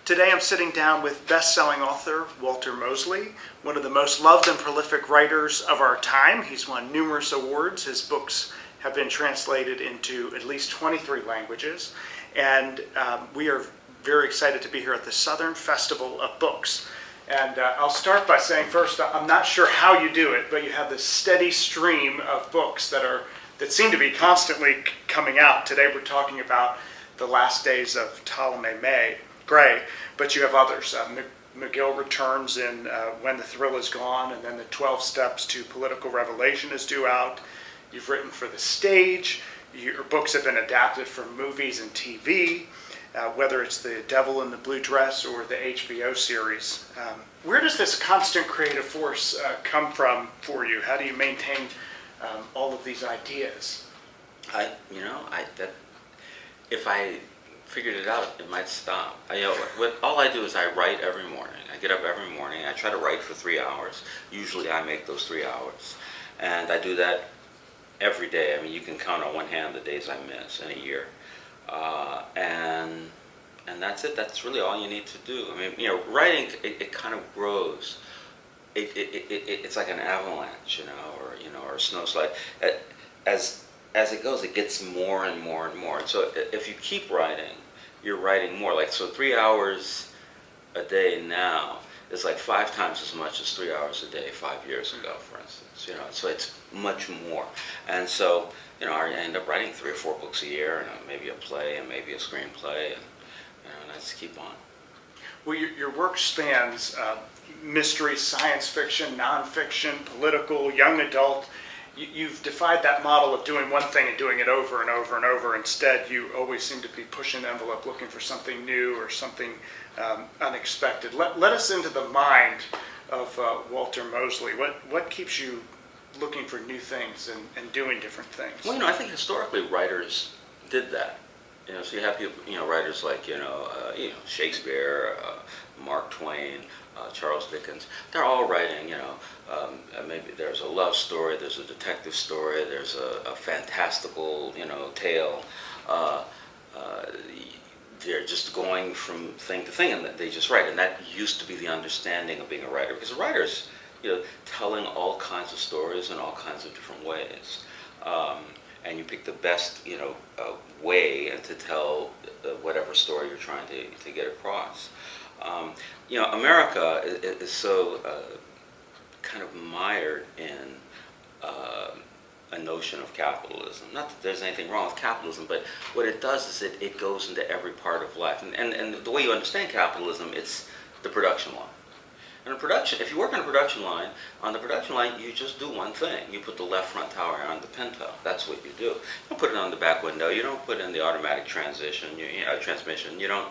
Today I'm sitting down with best-selling author Walter Mosley, one of the most loved and prolific writers of our time. He's won numerous awards. His books have been translated into at least 23 languages. And we are very excited to be here at the Southern Festival of Books. And I'll start by saying first, I'm not sure how you do it, but you have this steady stream of books that seem to be constantly coming out. Today we're talking about The Last Days of Ptolemy Gray, but you have others. McGill returns in When the Thrill Is Gone, and then the 12 Steps to Political Revelation is due out. You've written for the stage. Your books have been adapted for movies and TV, whether it's The Devil in the Blue Dress or the HBO series. Where does this constant creative force come from for you? How do you maintain all of these ideas? If I figured it out, it might stop. All I do is I write every morning. I get up every morning. I try to write for 3 hours. Usually I make those 3 hours. And I do that every day. I mean, you can count on one hand the days I miss in a year. And that's it. That's really all you need to do. I mean, writing, it kind of grows. It's like an avalanche, or a snowslide. As it goes, it gets more and more and more. So if you keep writing, you're writing more. So 3 hours a day now is like 5 times as much as 3 hours a day 5 years ago, for instance. So it's much more. And so, I end up writing 3 or 4 books a year, and maybe a play, and maybe a screenplay, and I just keep on. Well, your work spans mystery, science fiction, nonfiction, political, young adult. You've defied that model of doing one thing and doing it over and over and over. Instead, you always seem to be pushing the envelope, looking for something new or something unexpected. Let us into the mind of Walter Mosley. What keeps you looking for new things and doing different things? Well, I think historically writers did that. So you have people, writers like, Shakespeare, Mark Twain, Charles Dickens. They're all writing, maybe there's a love story, there's a detective story, there's a fantastical, tale. They're just going from thing to thing, and they just write. And that used to be the understanding of being a writer, because a writer's, telling all kinds of stories in all kinds of different ways. And you pick the best, way to tell whatever story you're trying to get across. America is so kind of mired in a notion of capitalism. Not that there's anything wrong with capitalism, but what it does is it goes into every part of life. And the way you understand capitalism, it's the production line. And if you work on a production line, you just do one thing. You put the left front tower on the Pinto. That's what you do. You don't put it on the back window. You don't put in the automatic transmission. You don't,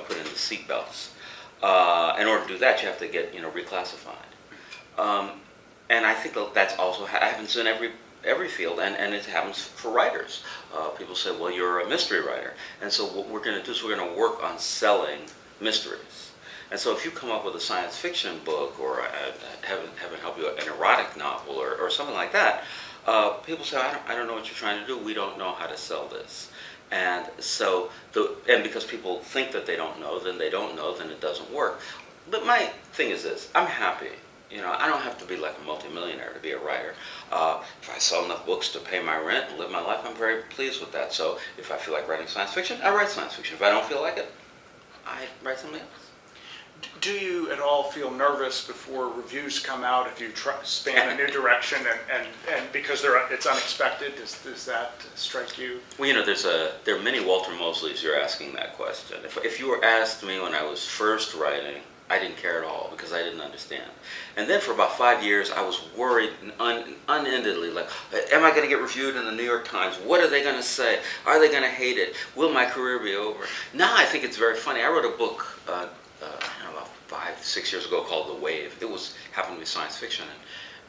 put in the seat belts. In order to do that, you have to get, reclassified. And I think that's also happens in every field, and it happens for writers. People say, well, you're a mystery writer. And so what we're going to do is we're going to work on selling mysteries. And so if you come up with a science fiction book, or heaven help you, an erotic novel, or something like that, people say, I don't know what you're trying to do. We don't know how to sell this. And so, because people think that they don't know, then it doesn't work. But my thing is this: I'm happy. I don't have to be like a multimillionaire to be a writer. If I sell enough books to pay my rent and live my life, I'm very pleased with that. So if I feel like writing science fiction, I write science fiction. If I don't feel like it, I write something else. Do you at all feel nervous before reviews come out if you span a new direction and because it's unexpected? Does that strike you? Well, there are many Walter Mosleys. You're asking that question. If you were asked me when I was first writing, I didn't care at all because I didn't understand. And then for about 5 years, I was worried unendedly, like, am I going to get reviewed in the New York Times? What are they going to say? Are they going to hate it? Will my career be over? Now I think it's very funny. I wrote a book about 5-6 years ago called The Wave. It happened to be science fiction,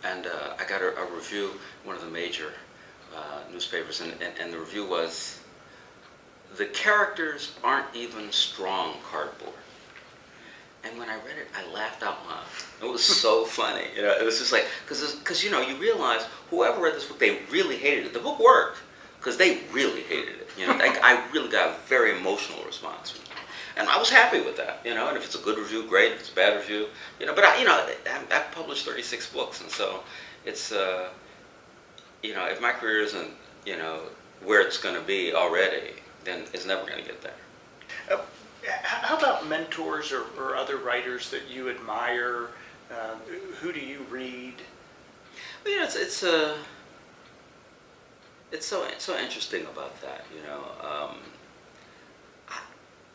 and I got a review in one of the major newspapers, and the review was, the characters aren't even strong cardboard. And when I read it, I laughed out loud. It was so funny. It was just like, because you realize whoever read this book, they really hated it. The book worked because they really hated it. I really got a very emotional response from it. And I was happy with that, and if it's a good review, great. If it's a bad review, but I've published 36 books, and so it's, if my career isn't, where it's going to be already, then it's never going to get there. How about mentors or other writers that you admire? Who do you read? Well, it's so interesting about that.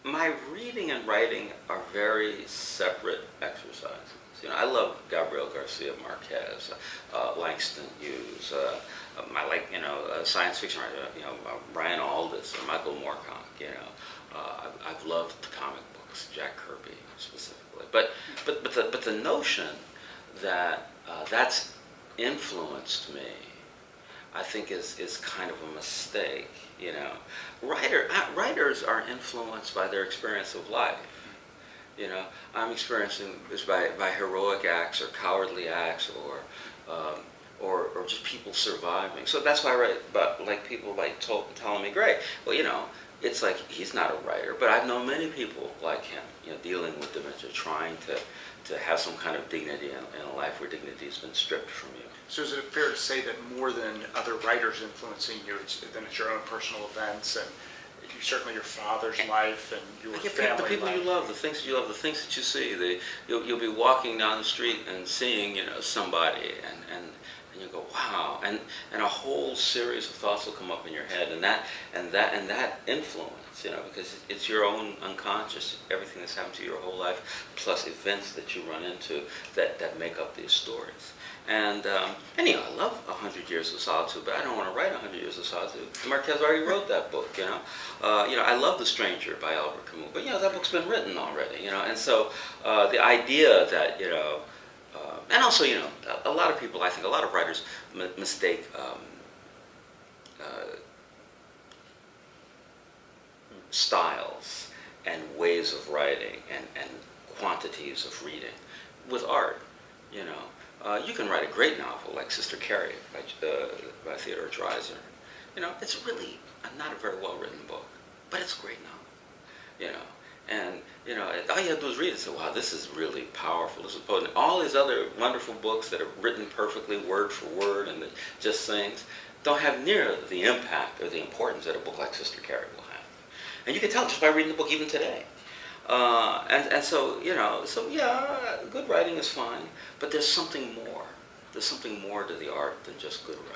My reading and writing are very separate exercises. I love Gabriel Garcia Marquez, Langston Hughes. I like science fiction writer, Brian Aldiss or Michael Moorcock. I've loved comic books, Jack Kirby specifically. But the notion that that's influenced me, I think is kind of a mistake. Writers are influenced by their experience of life. I'm experiencing this by heroic acts or cowardly acts or just people surviving. So that's why I write about people telling me, great. Well, it's like he's not a writer, but I've known many people like him, dealing with dementia, trying to have some kind of dignity in a life where dignity has been stripped from you. So is it fair to say that more than other writers influencing you, it's your own personal events and certainly your father's life and your family the people life? you love, the things you love, the things that you see. You'll be walking down the street and seeing somebody and you go, wow, and a whole series of thoughts will come up in your head, and that influence, because it's your own unconscious, everything that's happened to you your whole life, plus events that you run into that make up these stories. And I love 100 Years of Solitude, but I don't want to write 100 Years of Solitude. Marquez already wrote that book, I love The Stranger by Albert Camus, but that book's been written already, and so the idea that and also a lot of people, I think a lot of writers mistake styles and ways of writing and quantities of reading with art. You can write a great novel like Sister Carrie by Theodore Dreiser. It's really not a very well written book, but it's a great novel. And all you have to do is read it and say, wow, this is really powerful. This is potent. All these other wonderful books that are written perfectly, word for word, and just things, don't have near the impact or the importance that a book like Sister Carrie will have. And you can tell just by reading the book even today. So good writing is fine, but there's something more. There's something more to the art than just good writing,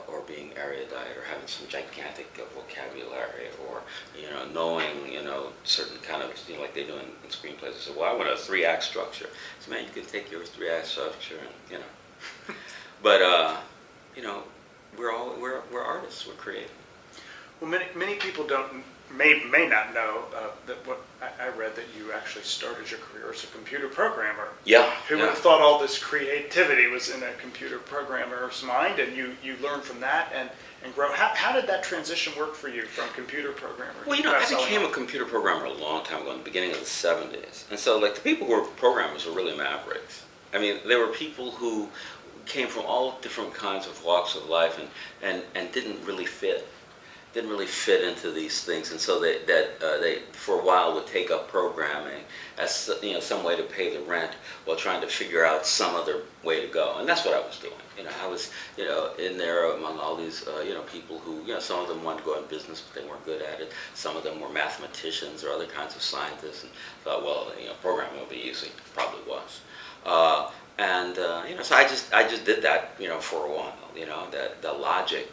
or being erudite, or having some gigantic vocabulary, or knowing certain kind of like they do in screenplays. They say, well, I want a 3-act structure. So man, you can take your 3-act structure and but we're artists. We're creative. Well, many people may not know that what I read that you actually started your career as a computer programmer. Yeah. Who would have thought all this creativity was in a computer programmer's mind, and you learned from that and grow. How did that transition work for you from computer programmer? Well, I became a computer programmer a long time ago, in the beginning of the 70s. And so, the people who were programmers were really mavericks. I mean, they were people who came from all different kinds of walks of life and didn't really fit into these things, and so they for a while would take up programming as some way to pay the rent while trying to figure out some other way to go, and that's what I was doing. I was in there among all these people who some of them wanted to go in business but they weren't good at it. Some of them were mathematicians or other kinds of scientists and thought, well, programming will be easy. Probably was. So I just did that for a while. The logic.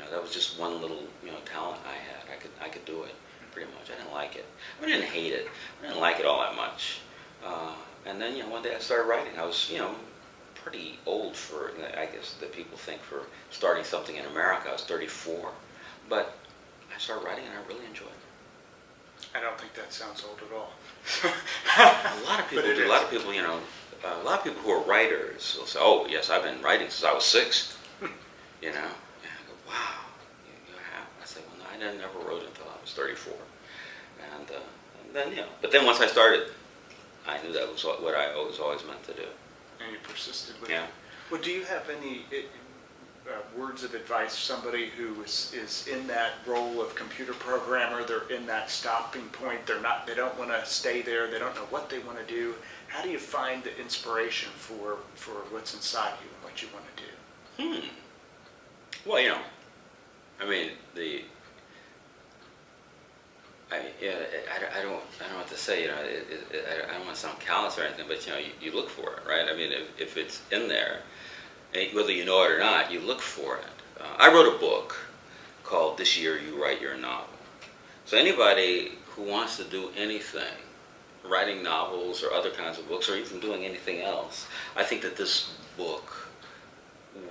That was just one little talent I had. I could do it pretty much. I didn't like it. I didn't hate it. I didn't like it all that much. And then one day I started writing. I was pretty old for, I guess that people think, for starting something in America. I was 34, but I started writing and I really enjoyed it. I don't think that sounds old at all. A lot of people do. A lot of people, a lot of people who are writers will say, "Oh, yes, I've been writing since I was 6." And I go, "Wow, you have?" I say, "Well, no, I never wrote until I was 34." And then, but then once I started, I knew that was what I always meant to do. And you persisted with it. Well, do you have any words of advice, somebody who is in that role of computer programmer, they're in that stopping point, they don't want to stay there, they don't know what they want to do. How do you find the inspiration for what's inside you and what you want to do? Well, I mean, I don't know what to say. I don't want to sound callous or anything, but you look for it, right? I mean, if it's in there, whether you know it or not, you look for it. I wrote a book called "This Year You Write Your Novel." So anybody who wants to do anything, writing novels or other kinds of books, or even doing anything else, I think that this book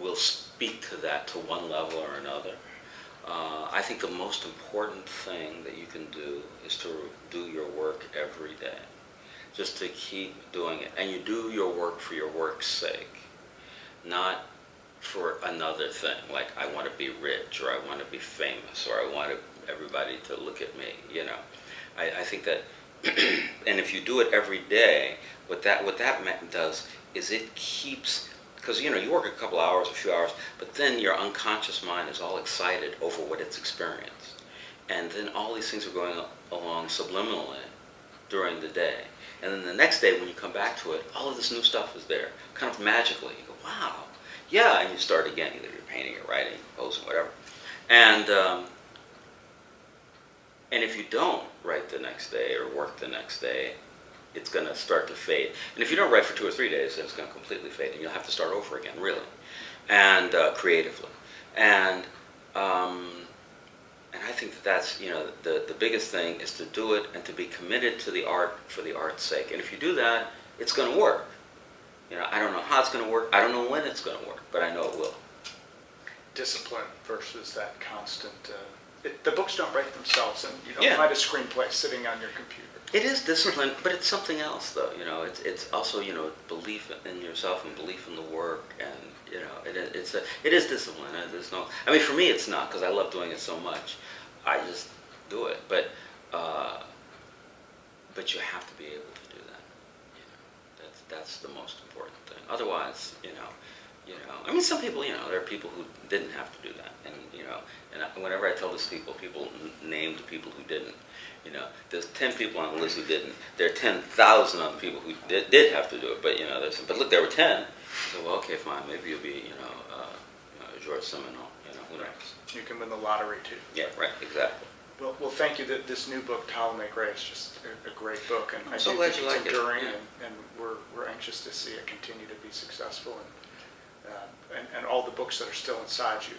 will speak to that to one level or another. I think the most important thing that you can do is to do your work every day. Just to keep doing it. And you do your work for your work's sake, not for another thing, like I want to be rich, or I want to be famous, or I want everybody to look at me, I think that, and if you do it every day, what that does is it keeps, because you work a couple hours, a few hours, but then your unconscious mind is all excited over what it's experienced. And then all these things are going along subliminally during the day. And then the next day when you come back to it, all of this new stuff is there, kind of magically. You go, wow, yeah, and you start again, either you're painting or writing, composing, whatever. And if you don't write the next day or work the next day, it's going to start to fade. And if you don't write for 2 or 3 days, then it's going to completely fade, and you'll have to start over again, really, and creatively. And I think that's the biggest thing is to do it and to be committed to the art for the art's sake. And if you do that, it's going to work. I don't know how it's going to work. I don't know when it's going to work, but I know it will. Discipline versus that constant. The books don't write themselves, and you don't Yeah. find a screenplay sitting on your computer. It is discipline, but it's something else, though. It's also belief in yourself and belief in the work, and it is discipline. There's no. I mean, for me, it's not, because I love doing it so much. I just do it, but you have to be able to do that. That's the most important thing. Otherwise, I mean, some people, there are people who didn't have to do that, and whenever I tell this to people name the people who didn't. There's 10 people on the list who didn't. There are 10,000 other people who did have to do it, but look, there were 10. So, well, okay, fine, maybe you'll be, George Seminole, who knows? You can win the lottery too. Yeah, right, exactly. Well, thank you. This new book, Ptolemy Gray, is just a great book, and I'm I so do glad think you it's like it. enduring, Yeah. and we're anxious to see it continue to be successful, and all the books that are still inside you.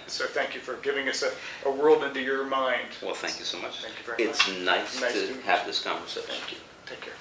So thank you for giving us a world into your mind. Well, thank you so much. Thank you very much. It's nice to have this conversation. Thank you. Take care.